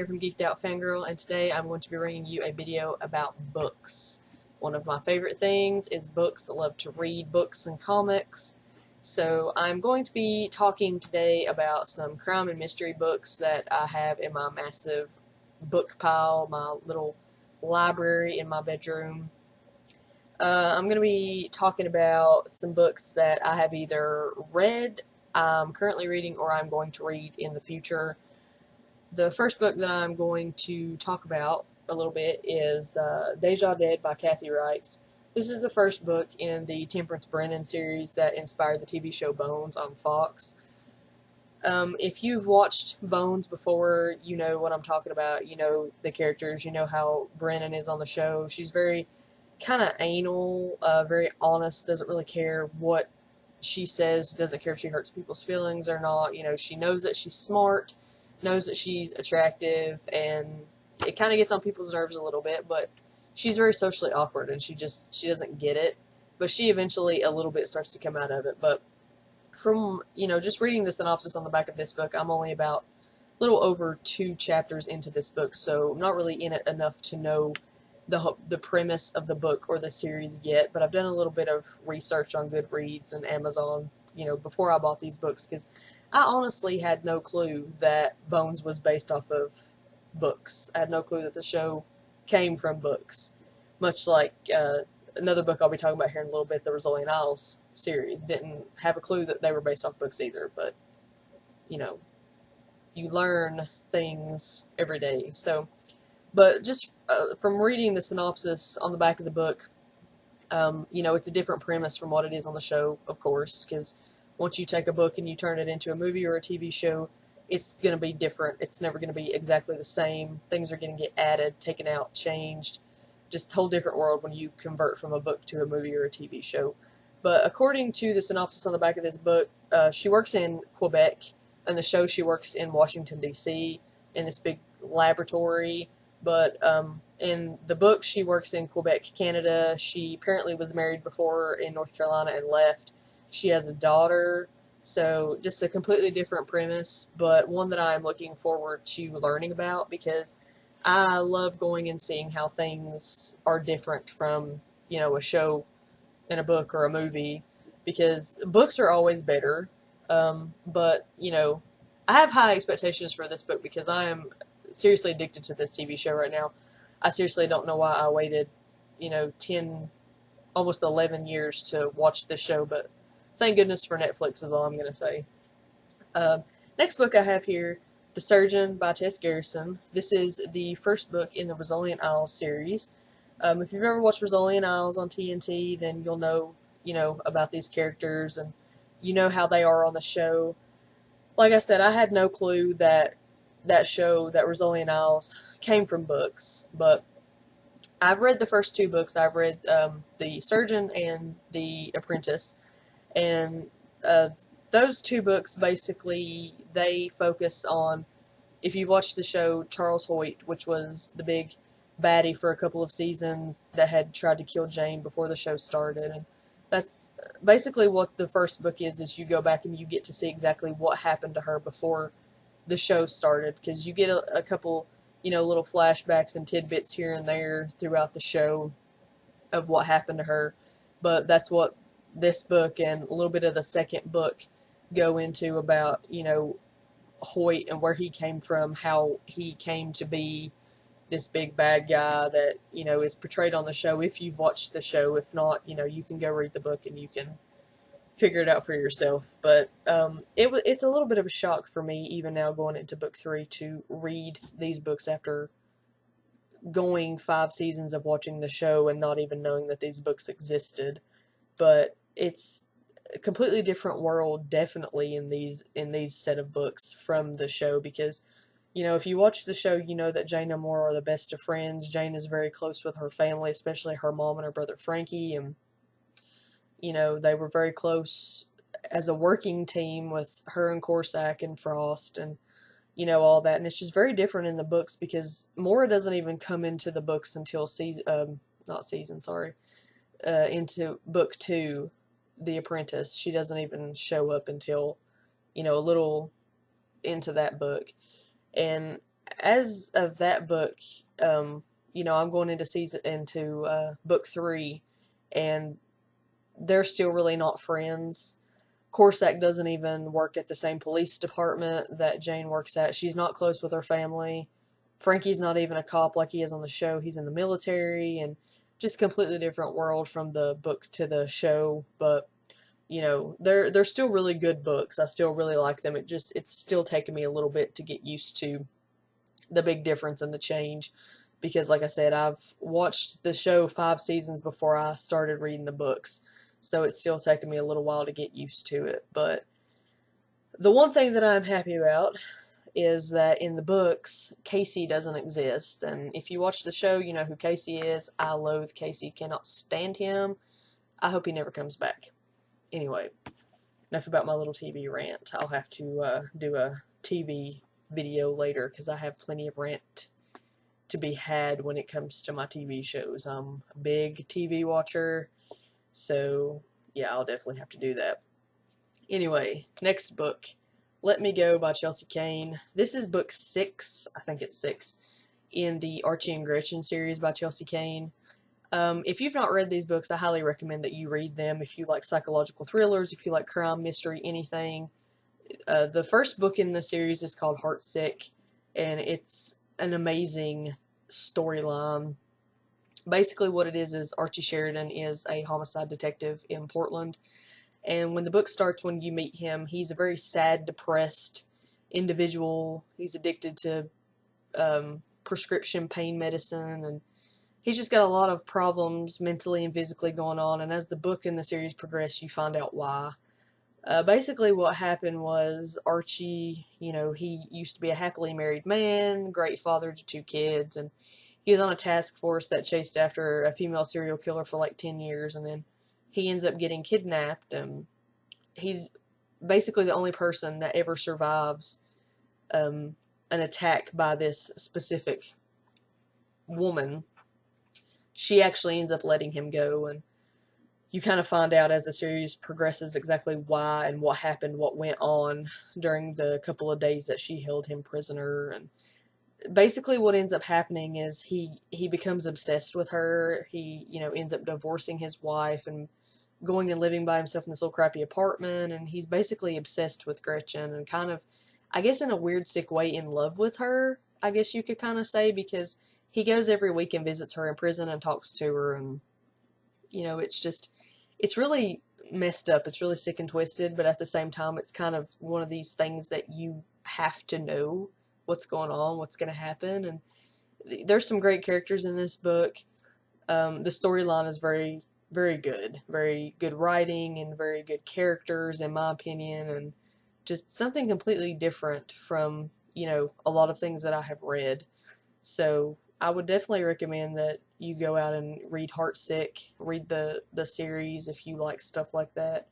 from Geeked Out Fangirl, and today I'm going to be bringing you a video about books. One of my favorite things is books. I love to read books and comics. So I'm going to be talking today about some crime and mystery books that I have in my massive book pile, my little library in my bedroom. I'm going to be talking about some books that I have either read, I'm currently reading, or I'm going to read in the future. The first book that I'm going to talk about a little bit is Deja Dead by Kathy Reichs. This is the first book in the Temperance Brennan series that inspired the TV show Bones on Fox. If you've watched Bones before, you know what I'm talking about. You know the characters. You know how Brennan is on the show. She's very kind of anal, very honest, doesn't really care what she says, doesn't care if she hurts people's feelings or not. You know, she knows that she's smart, knows that she's attractive, and it kind of gets on people's nerves a little bit, but she's very socially awkward, and she doesn't get it, but she eventually a little bit starts to come out of it. But from, just reading the synopsis on the back of this book, I'm only about a little over 2 chapters into this book, so I'm not really in it enough to know the premise of the book or the series yet, but I've done a little bit of research on Goodreads and Amazon, before I bought these books, because I honestly had no clue that Bones was based off of books. I had no clue that the show came from books, much like another book I'll be talking about here in a little bit, the Rizzoli Isles series. Didn't have a clue that they were based off books either, but, you learn things every day. So, but just from reading the synopsis on the back of the book, it's a different premise from what it is on the show, of course, because once you take a book and you turn it into a movie or a TV show, it's going to be different. It's never going to be exactly the same. Things are going to get added, taken out, changed. Just a whole different world when you convert from a book to a movie or a TV show. But according to the synopsis on the back of this book, she works in Quebec, and the show she works in Washington, D.C., in this big laboratory. But in the book, she works in Quebec, Canada. She apparently was married before in North Carolina and left. She has a daughter, so just a completely different premise, but one that I'm looking forward to learning about, because I love going and seeing how things are different from, a show and a book or a movie, because books are always better. But, I have high expectations for this book because I am seriously addicted to this TV show right now. I seriously don't know why I waited, 10, almost 11 years to watch this show, but thank goodness for Netflix is all I'm going to say. Next book I have here, The Surgeon by Tess Garrison. This is the first book in the Rizzoli Isles series. If you've ever watched Rizzoli Isles on TNT, then you'll know, about these characters, and you know how they are on the show. Like I said, I had no clue that show, that Rizzoli Isles, came from books, but I've read the first 2 books. I've read The Surgeon and The Apprentice, and those 2 books, basically, they focus on, if you watched the show, Charles Hoyt, which was the big baddie for a couple of seasons that had tried to kill Jane before the show started. And that's basically what the first book is you go back and you get to see exactly what happened to her before the show started, because you get a couple, little flashbacks and tidbits here and there throughout the show of what happened to her. But that's what this book and a little bit of the second book go into, about, Hoyt and where he came from, how he came to be this big bad guy that, is portrayed on the show, if you've watched the show. If not, you can go read the book and you can figure it out for yourself. But it's a little bit of a shock for me, even now going into book 3, to read these books after going 5 seasons of watching the show and not even knowing that these books existed. But it's a completely different world, definitely, in these set of books from the show, because if you watch the show, you know that Jane and Maura are the best of friends. Jane is very close with her family, especially her mom and her brother Frankie, and they were very close as a working team with her and Corsac and Frost, and all that. And it's just very different in the books, because Maura doesn't even come into the books until into book 2, The Apprentice. She doesn't even show up until, a little into that book. And as of that book, I'm going into book 3, and they're still really not friends. Corsac doesn't even work at the same police department that Jane works at. She's not close with her family. Frankie's not even a cop like he is on the show. He's in the military, and just completely different world from the book to the show. But they're still really good books. I still really like them. It's still taken me a little bit to get used to the big difference and the change, because like I said, I've watched the show 5 seasons before I started reading the books, so it's still taken me a little while to get used to it. But the one thing that I'm happy about is that in the books, Casey doesn't exist. And if you watch the show, you know who Casey is. I loathe Casey, cannot stand him. I hope he never comes back. Anyway, enough about my little TV rant. I'll have to do a TV video later, because I have plenty of rant to be had when it comes to my TV shows. I'm a big TV watcher, so yeah, I'll definitely have to do that. Anyway, next book, Let Me Go by Chelsea Cain. This is book 6, I think it's 6, in the Archie and Gretchen series by Chelsea Cain. If you've not read these books, I highly recommend that you read them if you like psychological thrillers, if you like crime, mystery, anything. The first book in the series is called Heartsick, and it's an amazing storyline. Basically what it is Archie Sheridan is a homicide detective in Portland, and when the book starts, when you meet him, he's a very sad, depressed individual. He's addicted to prescription pain medicine, and he's just got a lot of problems mentally and physically going on, and as the book and the series progress, you find out why. Basically what happened was Archie, he used to be a happily married man, great father to 2 kids, and he was on a task force that chased after a female serial killer for like 10 years, and then he ends up getting kidnapped, and he's basically the only person that ever survives an attack by this specific woman. She actually ends up letting him go, and you kind of find out as the series progresses exactly why and what happened, what went on during the couple of days that she held him prisoner. And basically what ends up happening is he becomes obsessed with her. He, ends up divorcing his wife and going and living by himself in this little crappy apartment, and he's basically obsessed with Gretchen and kind of, I guess in a weird sick way, in love with her, I guess you could kind of say, because he goes every week and visits her in prison and talks to her, and it's really messed up. It's really sick and twisted, but at the same time, it's kind of one of these things that you have to know what's going on, what's going to happen. And there's some great characters in this book. The storyline is very, very good writing and very good characters, in my opinion, and just something completely different from, a lot of things that I have read. So I would definitely recommend that you go out and read Heartsick, read the series if you like stuff like that.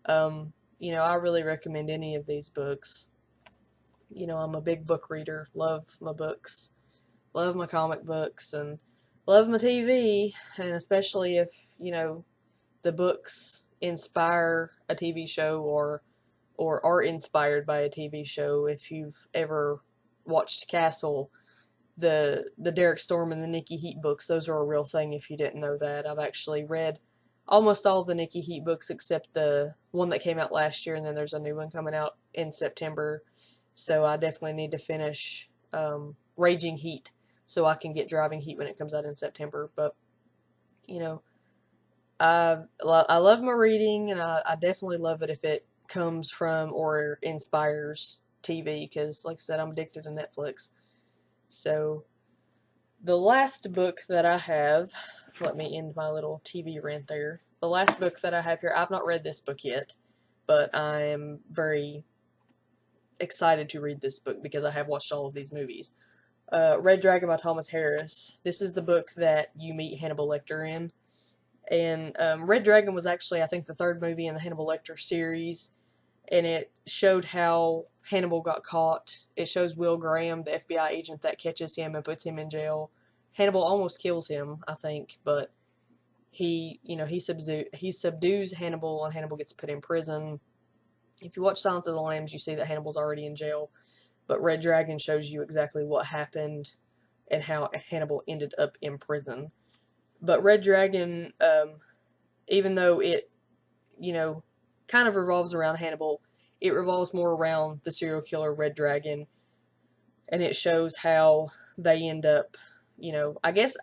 I really recommend any of these books. I'm a big book reader, love my books, love my comic books, and love my TV, and especially if, the books inspire a TV show or are inspired by a TV show. If you've ever watched Castle, the Derek Storm and the Nikki Heat books, those are a real thing if you didn't know that. I've actually read almost all of the Nikki Heat books except the one that came out last year, and then there's a new one coming out in September. So I definitely need to finish Raging Heat so I can get Driving Heat when it comes out in September. But, I love my reading, and I definitely love it if it comes from or inspires TV, because, like I said, I'm addicted to Netflix. So, the last book that I have, let me end my little TV rant there. The last book that I have here, I've not read this book yet, but I am very excited to read this book because I have watched all of these movies. Red Dragon by Thomas Harris. This is the book that you meet Hannibal Lecter in. And Red Dragon was actually, I think, the 3rd movie in the Hannibal Lecter series, and it showed how Hannibal got caught. It shows Will Graham, the FBI agent that catches him and puts him in jail. Hannibal almost kills him, I think, but he subdues Hannibal, and Hannibal gets put in prison. If you watch Silence of the Lambs, you see that Hannibal's already in jail. but Red Dragon shows you exactly what happened and how Hannibal ended up in prison. But Red Dragon, even though it, kind of revolves around Hannibal, it revolves more around the serial killer Red Dragon, and it shows how they end up, I guess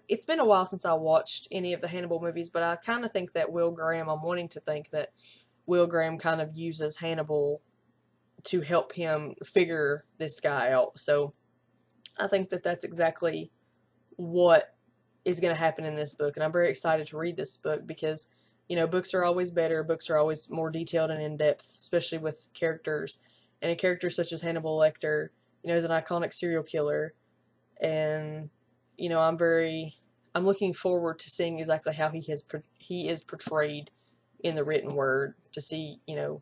it's been a while since I watched any of the Hannibal movies, but I kind of think that Will Graham, I'm wanting to think that Will Graham kind of uses Hannibal to help him figure this guy out. So I think that that's exactly what is going to happen in this book, and I'm very excited to read this book because, books are always better. Books are always more detailed and in-depth, especially with characters. And a character such as Hannibal Lecter, is an iconic serial killer, and, I'm looking forward to seeing exactly how he is portrayed in the written word, to see,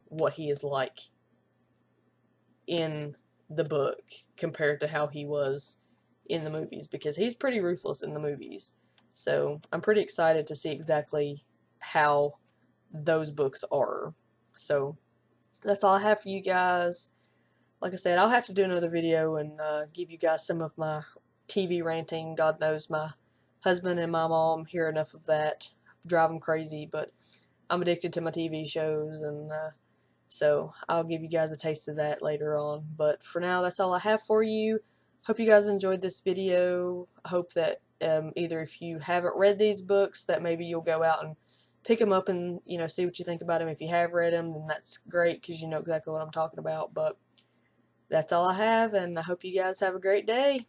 what he is like in the book compared to how he was in the movies, because he's pretty ruthless in the movies. So I'm pretty excited to see exactly how those books are. So that's all I have for you guys. Like I said, I'll have to do another video and give you guys some of my TV ranting. God knows my husband and my mom hear enough of that. Drive them crazy, but I'm addicted to my TV shows, and so I'll give you guys a taste of that later on. But for now, that's all I have for you. Hope you guys enjoyed this video. I hope that either if you haven't read these books, that maybe you'll go out and pick them up and, see what you think about them. If you have read them, then that's great because you know exactly what I'm talking about. But that's all I have, and I hope you guys have a great day.